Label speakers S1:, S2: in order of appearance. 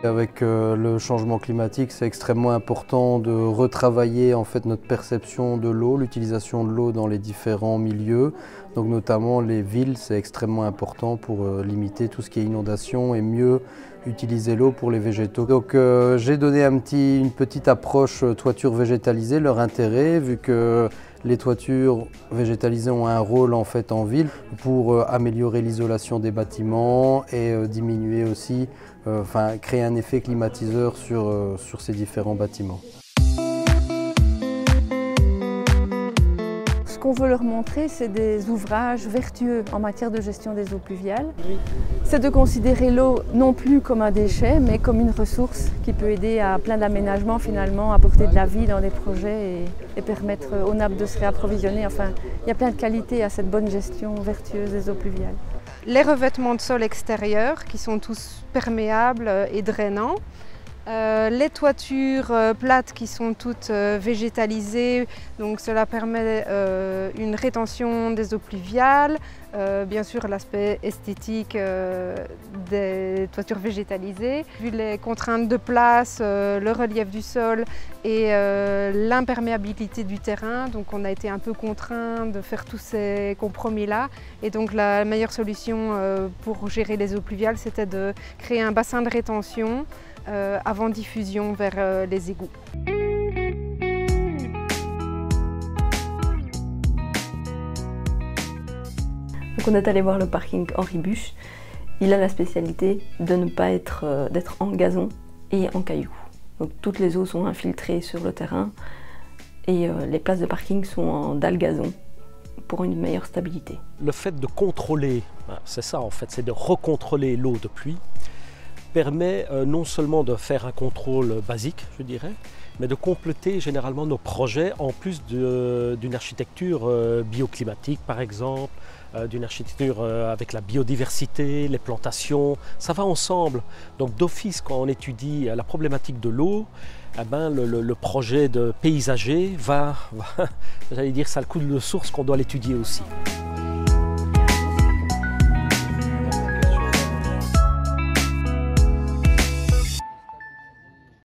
S1: Avec le changement climatique, c'est extrêmement important de retravailler en fait notre perception de l'eau, l'utilisation de l'eau dans les différents milieux. Donc notamment les villes, c'est extrêmement important pour limiter tout ce qui est inondation et mieux utiliser l'eau pour les végétaux. Donc j'ai donné une petite approche toiture végétalisée, leur intérêt, vu que les toitures végétalisées ont un rôle en fait en ville pour améliorer l'isolation des bâtiments et diminuer aussi, créer un effet climatiseur sur ces différents bâtiments.
S2: Ce qu'on veut leur montrer, c'est des ouvrages vertueux en matière de gestion des eaux pluviales. C'est de considérer l'eau non plus comme un déchet, mais comme une ressource qui peut aider à plein d'aménagements finalement, apporter de la vie dans des projets et permettre aux nappes de se réapprovisionner. Enfin, il y a plein de qualités à cette bonne gestion vertueuse des eaux pluviales.
S3: Les revêtements de sol extérieurs qui sont tous perméables et drainants. Les toitures plates qui sont toutes végétalisées, donc cela permet une rétention des eaux pluviales, bien sûr l'aspect esthétique des toitures végétalisées. Vu les contraintes de place, le relief du sol et l'imperméabilité du terrain, donc on a été un peu contraint de faire tous ces compromis-là. Et donc la meilleure solution pour gérer les eaux pluviales, c'était de créer un bassin de rétention avant diffusion vers les égouts.
S4: Donc on est allé voir le parking Henri Buch. Il a la spécialité de ne pas d'être en gazon et en cailloux. Donc toutes les eaux sont infiltrées sur le terrain et les places de parking sont en dalle gazon pour une meilleure stabilité.
S5: Le fait de contrôler, c'est ça en fait, c'est de recontrôler l'eau de pluie, permet non seulement de faire un contrôle basique, je dirais, mais de compléter généralement nos projets en plus d'une architecture bioclimatique par exemple, d'une architecture avec la biodiversité, les plantations, ça va ensemble. Donc d'office, quand on étudie la problématique de l'eau, eh ben, le projet de paysager j'allais dire, ça a le coup de source qu'on doit l'étudier aussi.